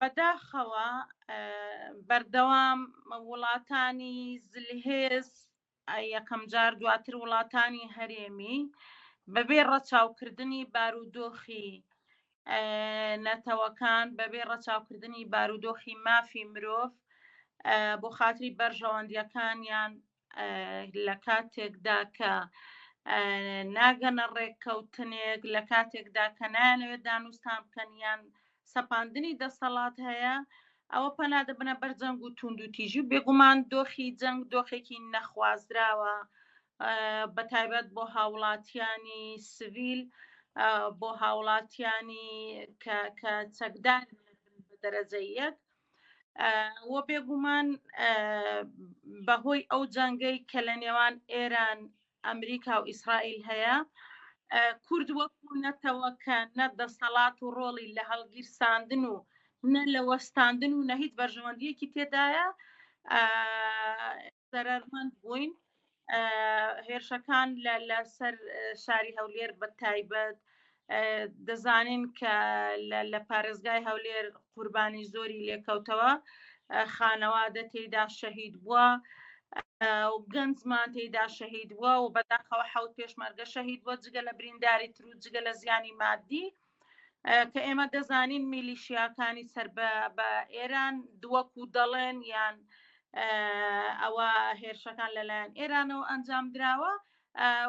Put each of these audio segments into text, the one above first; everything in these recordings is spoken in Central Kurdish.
بەداخەوە بەردەوام وڵاتانی زلهێز یەکەم جار دواتر وڵاتانی هەرێمی بەبێ ڕەچاوکردنی بارودۆخی نەتەوەکان بەبێ ڕەچاوکردنی بارودۆخی مافی مرۆڤ بۆ خاتری بەرژەوەندیەکانیان لە کاتێکدا کە ناگەنە ڕێککەوتنێک لە کاتێکدا کە نایانەوێت دانوستان بکەنیان سەپاندنی دەسەڵات هەیە ئەوە پەنادەبنە بەر جەنگ و توند و تیژی و بێگومان دۆخی جەنگ دۆخێکی نەخوازراوە بەتایبەت بۆ هاوڵاتیانی سڤیل بۆ هاوڵاتیانی کە چەکدار بە دەرەجەی یەک وە بێگومان بەهۆی ئەو جەنگەی کە لە نێوان ئێران ئەمریکا و ئیسرائیل هەیە کورد وەکو نەتەوەکە نە دەسەڵات و ڕۆڵی لە هەڵگیرساندن و نە لە وەستاندن و نە هیچ بەرژەوەندیەکی تێدایە زەرەرمەند بووین هێرشەکان لەسەر شاری هەولێر بە تایبەت دەزانین کە لە پارێزگای هەولێر قوربانی زۆری لێکەوتەوە خانەوادە تێیدا شەهید بووە و گەنجمان تێیدا شەهید بووە و بەداخەوە حەوت پێشمەرگە شەهید بووە جگە لە برینداری تر و جگە لە زیانی مادی کە ئێمە دەزانین میلیشیاکانی سەر بە ئێران دووەکو دەڵێن یان ئەوە هێرشەکان لەلایەن ئێرانەوە ئەنجام دراوە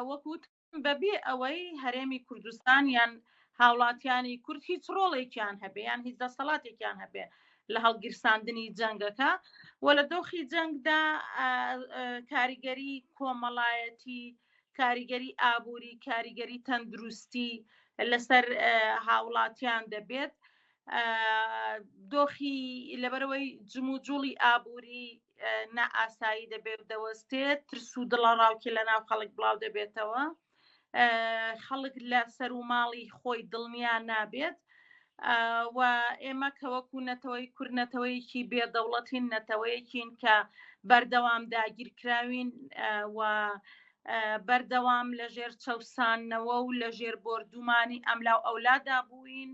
وەکوت بەبێ ئەوەی هەرێمی کوردستان یان هاوڵاتیانی کورد هیچ ڕۆڵێکیان هەبێ یان هیچ دەسەڵاتێکیان هەبێ لە هەڵگیرساندنی جەنگەکە و لە دۆخی جەنگدا کاریگەری کۆمەڵایەتی کاریگەری ئابووری کاریگەری تەندروستی لەسەر هاوڵاتیان دەبێت دۆخی لەبەرەوەی جموجوڵی ئابووری نا ئاسایی دەبێت دەوەستێت ترس و دڵە ڕاوکی لە ناو خەڵک بڵاو دەبێتەوە خەڵک لە سەر و ماڵی خۆی دڵنیان نابێت و ئێمە کەوەکو نەتەوەی کوردنەتەوەیەکی بێدەوڵەتین نەتەوەیەکین کە بەردەوام داگیرکراوین و بەردەوام لە ژێر چەوسانەوە و لە ژێر بۆردومانی ئەملاو ئەولادا بووین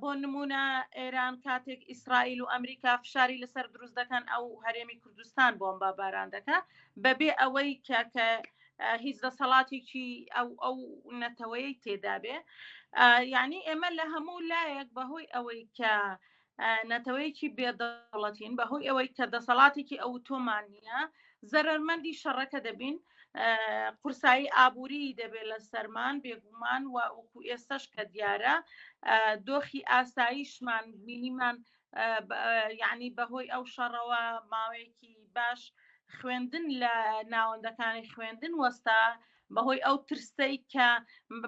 بۆ نمونە ئێران کاتێک ئیسرائیل و ئەمریکا فشاری لەسەر دروست دەکەن ئەو هەرێمی کوردستان بۆمبە باران دەکە بەبێ ئەوەی کە هیچ دەسەڵاتێکی ئەو نەتەوەی تێدا بێ یعنی ئێمە لە هەموو لایەک بەهۆی ئەوەی کە نەتەوەیەکی بێدەوڵەتین بەهۆی ئەوەی کە دەسەڵاتێکی ئەو تۆمان نییە زەرەرمەندی شەڕەکە دەبین قورسایی ئابووری دەبێت لە سەرمان بێگومان و وەکو ئێستش کە دیارە دۆخی ئاساییشمان بینیمان یعنی بەهۆی ئەو شەڕەوە ماوەیەکی باش خوێندن لە ناوەندەکانی خوێندن وەستا بەهۆی ئەو ترسەی کە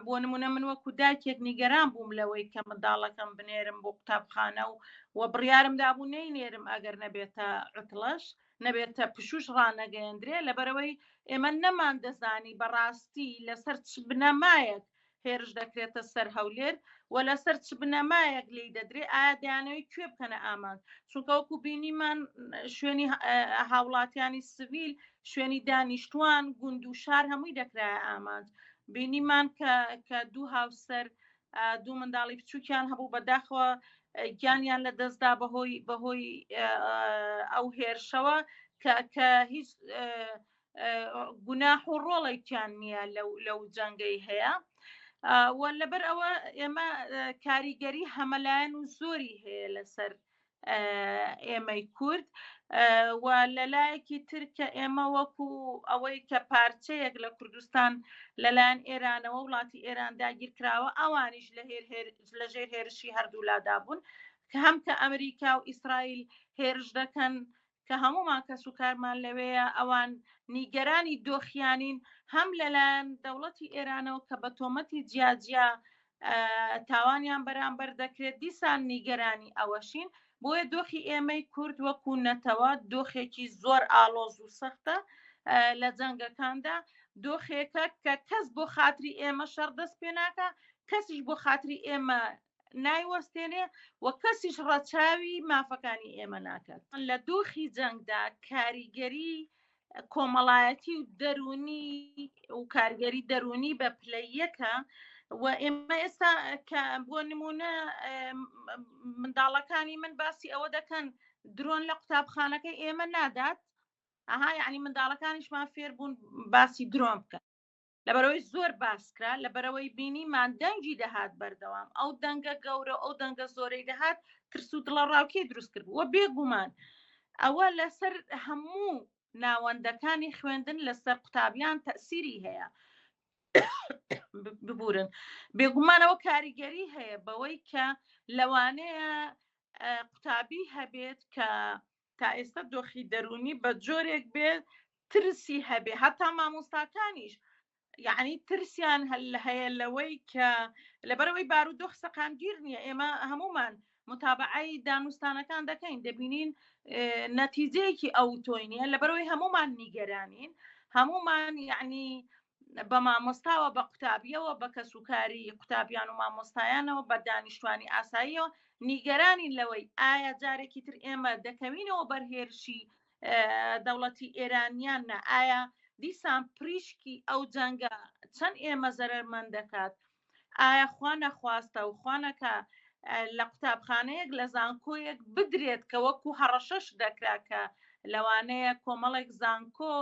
بۆ نمونە من وەکو دایکێک نیگەران بووم لەوەی کە منداڵەکەم بنێرم بۆ قوتابخانە و بڕیارم دابوو نەینێرم ئەگەر نەبێتە عوتڵەش نەبێتە پشوش ڕانەگەیەندرێ لەبەرەوەی ئێمە نەمان دەزانی بەڕاستی لەسەر چ بنەمایەک هێرش دەکرێتە سەر هەولێر و لەسەر چ بنەمایەک لی دەدرێ ئایا دەیانەوەی کوێ بکەنە ئامان چونکە وەکو بینیمان شوێنی هاوڵاتیانی سڤیل شوێنی دانیشتوان گوند و شار هەمووی دەکرایە ئامانج بینیمان کە دوو هاوسەر دوو منداڵی بچووکیان هەبوو بەداخەوە گیانیان لە دەستدا بەهۆی ئەو هێرشەوە کە هیچ گوناح و ڕۆڵێکیان نییە لەو جەنگەی هەیە و لەبەر ئەوە ئێمە کاریگەری هەمەلایەن و زۆری هەیە لەسەر ئێمەی کورد و لەلایەکی تر کە ئێمە وەکو ئەوەی کە پارچەیەک لە کوردستان لەلایەن ئێرانەوە وڵاتی ئێران داگیرکراوە ئەوانیش لە ژێر هێرشی هەردوولادا بوون کە هەم کە ئەمریکا و ئیسرائیل هێرش دەکەن کە هەمومان کەس و کارمان لەوەیە ئەوان نیگەرانی دۆخیانین هەم لەلایەن دەوڵەتی ئێرانەوە کە بە تۆمەتی جیاجیا تاوانیان بەرامبەر دەکرێت دیسان نیگەرانی ئەوەشین بۆیە دۆخی ئێمەی کورد وەکو نەتەوە دۆخێکی زۆر ئاڵۆز و سەختە لە جەنگەکاندا دۆخێکە کە کەس بۆ خاتری ئێمە شەڕ دەست پێ ناکە کەسیش بۆ خاتری ئێمە نایوەستێنێ و کەسیش ڕەچاوی مافەکانی ئێمە ناکات لە دۆخی جەنگدا کاریگەری کۆمەڵایەتی و دەرونی و کارگەری دەرونی بە پلەیەکە و ئێمە ئێستا کە بۆ نمونە منداڵەکانی من باسی ئەوە دەکەن درۆن لە قوتابخانەکەی ئێمە نادات، ئەها یعنی منداڵەکانیشمان فێر بوون باسی درۆن بکەن، لەبەرەوەی زۆر باسکرا، لەبەرەوەی بینیمان دەنگی دەهات بەردەوام، ئەو دەنگە گەورە ئەو دەنگە زۆرەی دەهات ترس و دڵە ڕاوکێ دروست کرد بوو. وە بێگومان ئەوە لەسەر هەموو ناوەندەکانی خوێندن لەسەر قوتابیان تەسیری هەیە. ببورن بێگومانەوە کاریگەری هەیە بەوەی کە لەوانەیە قوتابی هەبێت کە تا ئێستا دۆخی دەرونی بە جۆرێک بێت ترسی هەبێ، هەتا مامۆستاکانیش یعنی ترسیان هەیە لەوەی کە لەبەرەوەی بارودۆخ سەقامگیر نییە، ئێمە هەمومان متابعەی دانوستانەکان دەکەین، دەبینین نەتیجەیەکی ئەو تۆی نیە، لەبەرەوەی هەمومان نیگەرانین، هەمومان یعنی بە مامۆستاوە بە قوتابیەوە بە کەسوکاری قوتابیان و مامۆستایانەوە بە دانیشتوانی ئاساییەوە نیگەرانین لەوەی ئایا جارێکی تر ئێمە دەکەوینەوە بەرهێرشی دەوڵەتی ئێرانیان نە، ئایا دیسان پریشکی ئەو جەنگە چەند ئێمە زەرمەند دەکات، ئایا خوا نەخواستە و خوانەکە لە قوتابخانەیەک لە زانکۆیەک بدرێت کە وەکو هەڕەشەش دەکرا کە لەوانەیە کۆمەڵێک زانکۆ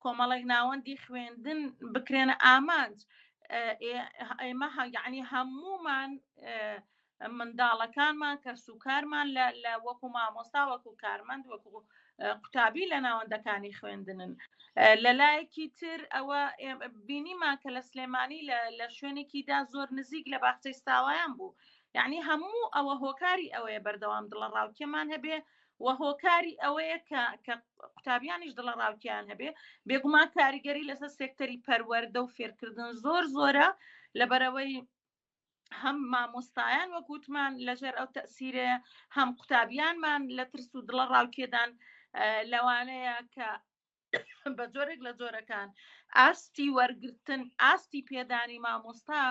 کۆمەڵێک ناوەندی خوێندن بکرێنە ئامانج. ئێمە یعنی هەمومان منداڵەکانمان کەسوکارمان لە وەکو مامۆستا وەکو کارمەند وەکو قوتابی لە ناوەندەکانی خوێندنن. لەلایەکی تر ئەوە بینیمان کە لە سلێمانی لە شوێنێکیدا زۆر نزیک لە باخچەی ستاوایان بوو، یعنی هەموو ئەوە هۆکاری ئەوەیە بەردەوام دڵە ڕاوکێمان هەبێ و هۆکاری ئەوەیە کە قوتابیانیش دڵە ڕاوکیان هەبێ. بێگومان کاریگەری لەسەر سێکتەری پەروەردە و فێرکردن زۆر زۆرە، لەبەرەوەی هەم مامۆستایان وەکوتمان لەژێر ئەو تەسیرەیە، هەم قوتابیانمان لە ترس و دڵە ڕاوکێدان لەوانەیە کە بە جۆرێک لە جۆرەکان ئاستی وەرگرتن ئاستی پێدانی مامۆستا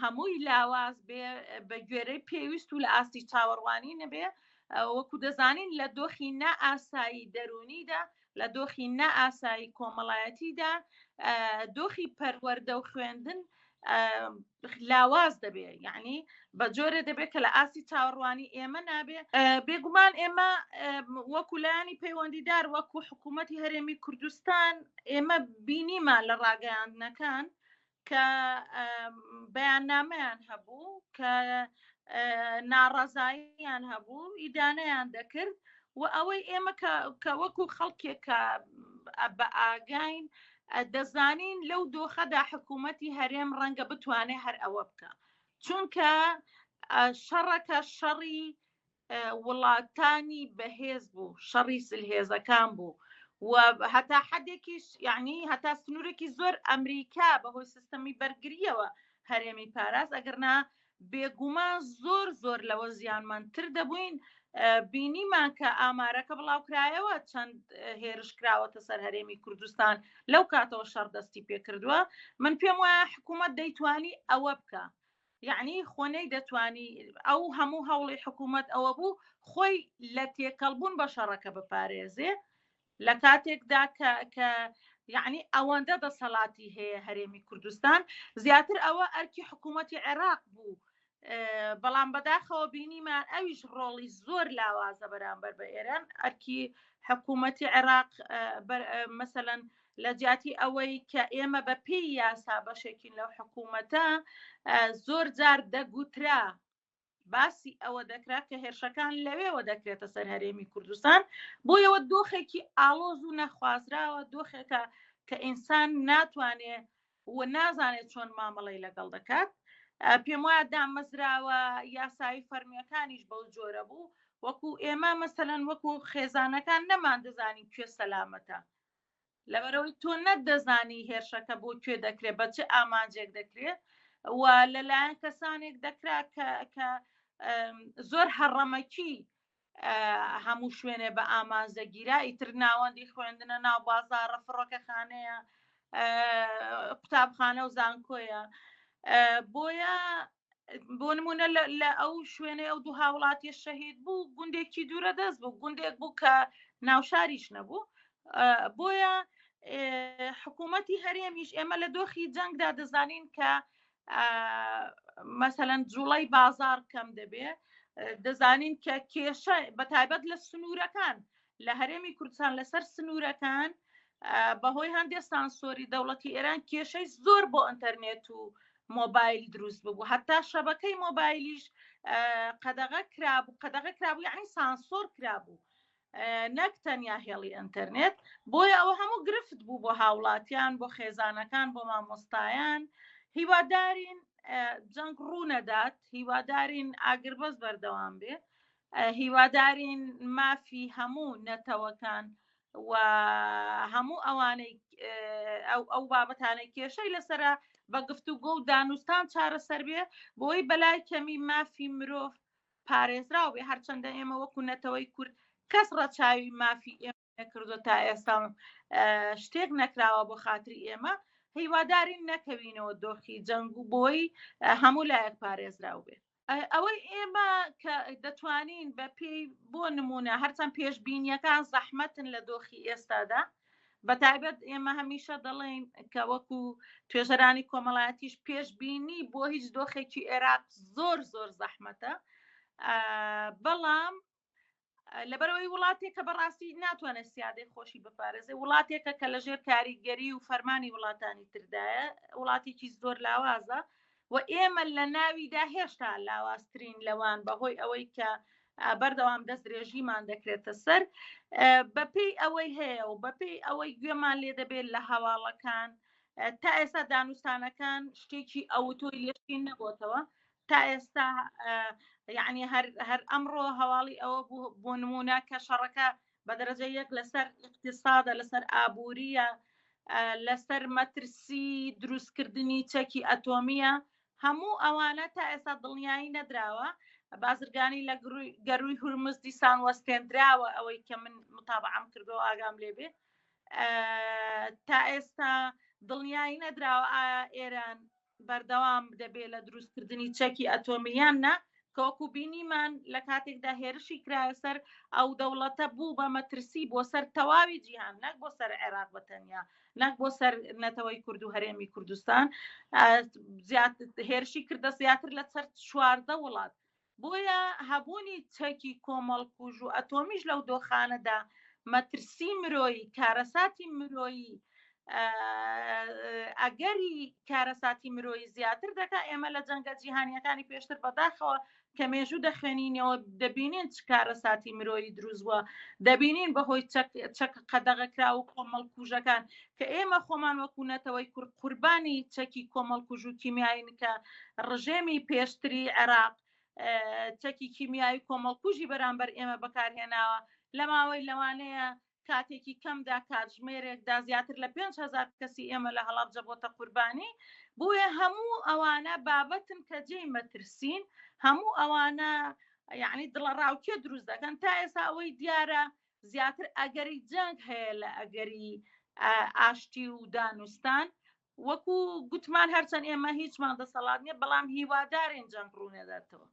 هەمووی لاواز بێ بە گوێرەی پێویست و لە ئاستی چاوەڕوانی نەبێ، وەکو دەزانین لە دۆخی نائاسایی دەرونیدا لە دۆخی نائاسایی کۆمەڵایەتیدا دۆخی پەروەردە و خوێندن لاواز دەبێ، یعنی بە جۆرە دەبێت کە لە ئاسی چاوەڕوانی ئێمە نابێ. بێگومان ئێمە وەکو لایانی پەیوەندیدار وەکو حکوومەتی هەرێمی کوردستان ئێمە بینیمان لە ڕاگەیاندنەکان کە بەیاننامەیان هەبوو کە ناڕەزاییان هەبوو ئیدانەیان دەکرد و ئەوەی ئێمە کە وەکو خەڵکێکە بە ئاگاین دەزانین لەو دۆخەدا حکوومەتی هەرێم ڕەنگە بتوانێت هەر ئەوە بکە، چونکە شەڕەکە شەڕی وڵاتانی بەهێز بوو، شەڕی سلهێزەکان بوو و هەتا حدێکیش یعنی هەتا سنوورێکی زۆر ئەمریکا بەهۆی سیستەمی بەرگریەوە هەرێمی پاراست، ئەگەرنا بێگومان زۆر زۆر لەوە زیانمەندتر دەبووین. بینیمان کە ئامارەکە بڵاوکرایەوە چەند هێرش کراوەتە سەر هەرێمی کوردستان لەو کاتەوە شەڕ دەستی پێکردووە. من پێم وایە حکوومەت دەیتوانی ئەوە بکە، یعنی خۆنەی دەتوانی ئەو هەموو هەوڵی حکوومەت ئەوە بوو خۆی لە تێکەڵبوون بە شەڕەکە بپارێزێ لە کاتێکدا کە یعنی ئەوەندە دەسەڵاتی هەیە هەرێمی کوردستان، زیاتر ئەوە ئەرکی حکوومەتی عێراق بوو، بەڵام بەداخەوە بینیمان ئەویش ڕۆڵی زۆر لاوازە بەرامبەر بە ئێران. ئەرکی حکوومەتی عێراق مەسەلەن لە جیاتی ئەوەی کە ئێمە بە پێی یاسا بەشێکین لەو حکوومەتە زۆر جار دەگوترا باسی ئەوە دەکرا کە هێرشەکان لەوێوە دەکرێتە سەر هەرێمی کوردستان، بۆیەوە دۆخێکی ئاڵۆز و نەخوازراوە، دۆخێکە کە ئینسان ناتوانێت و نازانێت چۆن مامەڵەی لەگەڵ دەکات. پێم وایە دامەزراوە یاسایی فەرمیەکانیش بەو جۆرە بوو، وەکو ئێمە مەسەلەن وەکو خێزانەکان نەمان دەزانین کوێ سەلامەتە، لەبەرەوەی تۆ نەدەزانی هێرشەکە بۆ کوێ دەکرێت بە چه ئامانجێک دەکرێت و لەلایەن کەسانێک دەکرا کە زۆر هەڕەمەکی هەموو شوێنێ بە ئامانزەگیرا، ئیتر ناوەندی خوێندنە ناو بازارە فڕۆکەخانەیە قوتابخانە و زانکۆیە. بۆیە بۆ نمونە لە ئەو شوێنەی ئەو دوو هاوڵاتی شەهید بوو گوندێکی دوورە دەست بوو، گوندێک بوو کە ناوشاریش نەبوو. بۆیە حکوومەتی هەرێمیش ئێمە لە دۆخی جەنگدا دەزانین کە مەسەلەن جوڵەی بازار کەم دەبێ دەزانین کە کێشە بەتایبەت لە سنوورەکان لە هەرێمی کوردستان لەسەر سنوورەکان بەهۆی هەندێک سانسۆری دەوڵەتی ئێران کێشەی زۆر بۆ ئینتەرنێت و مۆبایل دروست ببوو هەتا شەبەکەی مۆبایلیش قەدەغە کرابوو یعنی سانسۆر کرابوو نەک تەنیا هێڵی ئینتەرنێت بۆیە ئەوە هەموو گرفت بوو بۆ هاوڵاتیان بۆ خێزانەکان بۆ مامۆستایان هیوادارین جەنگ ڕوونەدات هیوادارین ئاگربەز بەردەوام بێ هیوادارین مافی هەموو نەتەوەکان و هەموو ئەوانەی ئەو بابەتانەی کێشەی لەسرە بە گفتوگۆ و دانوستان چارەسەر بێ بۆی بەلای کەمی مافی مرۆڤ پارێزراو بێ هەرچەندە ئێمە وەکو نەتەوەی کورد کەس ڕەچاوی مافی ئێمە نەکردو تا ئێستا شتێک نەکراوە بۆ خاتری ئێمە هیوادارین نەکەوینەوە دۆخی جەنگ و بۆی هەموو لایەک پارێزراو بێ ئەوەی ئێمە کە دەتوانین بە پێی بۆ نمونە هەرچەند پێشبینیەکان زەحمەتن لە دۆخی ئێستادا بەتایبەت ئێمە هەمیشە دەڵێن کە وەکو توێژەرانی کۆمەڵایەتیش پێشبینی بۆ هیچ دۆخێکی عێراق زۆر زۆر زەحمەتە بەڵام لەبەرەوەی وڵاتێکە بەڕاستی ناتوانێت سیادەی خۆشی بپارێزێ وڵاتێکە کە لەژێر کاریگەری و فەرمانی وڵاتانی تردایە وڵاتێکی زۆر لاوازە و ئێمە لە ناویدا هێشتا لاوازترین لەوان بەهۆی ئەوەی کە بەردەوام دەست درێژیمان دەکرێتە سەر بەپێی ئەوەی هەیە و بەپێی ئەوەی گوێمان لێ دەبێت لە هەواڵەکان تا ئێستا دانوستانەکان شتێکی ئەوتۆی لێشین نەبووتەوە تا ئێستا یعنی هەر ئەمڕۆ هەواڵی ئەوە بۆ نمونە کە شەڕەکە بە دەرەجە یەک لەسەر اقتصادە لەسەر ئابووریە لەسەر مەترسی دروستکردنی چەکی ئەتۆمیە هەموو ئەوانە تا ئێستا دڵنیایی نەدراوە بازرگانی لە گەروی هورمز دیسان وەستێنراوە ئەوەی کە من متابعەم کردەوە ئاگام لێبێ تا ئێستا دڵنیایی نەدراوە ئایا ئێران بەردەوام دەبێت لە دروستکردنی چەکی ئەتۆمیان نا کەوەکو بینیمان لە کاتێکدا هێرشی کرایە سەر ئەو دەوڵەتە بوو بە مەترسی بۆ سەر تەواوی جیهان نەک بۆ سەر عێراق بەتەنیا نەک بۆ سەر نەتەوەی کورد و هەرێمی کوردستان هێرشی کردە زیاتر لە سەر 14 وڵات بۆیە هەبوونی چەکی کۆمەڵکوژ و ئەتۆمیش لەو دۆخانەدا مەترسی مرۆیی کارەساتی مرۆیی ئەگەری کارەساتی مرۆیی زیاتر دەکا ئێمە لە جەنگە جیهانیەکانی پێشتر بەداخەوە کە مێژوو دەخوێنینەوە دەبینین چ کارەساتی مرۆیی دروستوە دەبینین بەهۆی چەک قەدەغەکرا و کۆمەڵکوژەکان کە ئێمە خۆمان وەکوونەتەوەی قوربانی چەکی کۆمەڵکوژ و کیمیایی کە ڕژێمی پێشتری عێراق چەکی کیمیایی کۆمەڵکوژی بەرامبەر ئێمە بەکارهێناوە لە ماوەی لەوانەیە کاتێکی کەمدا کاتژمێرێکدا زیاتر لە 5,000 کەسی ئێمە لە هەڵابجە بۆتە قوربانی بۆیە هەموو ئەوانە بابەتن کە جێی مەترسین هەموو ئەوانە یعنی دڵە ڕاوکێ دروست دەکەن تا ئێستا ئەوەی دیارە زیاتر ئەگەری جەنگ هەیە لە ئەگەری ئاشتی و دانوستان وەکو گوتمان هەرچەند ئێمە هیچمان دەسەڵات نییە بەڵام هیوادارین جەنگ ڕوونەداتەوە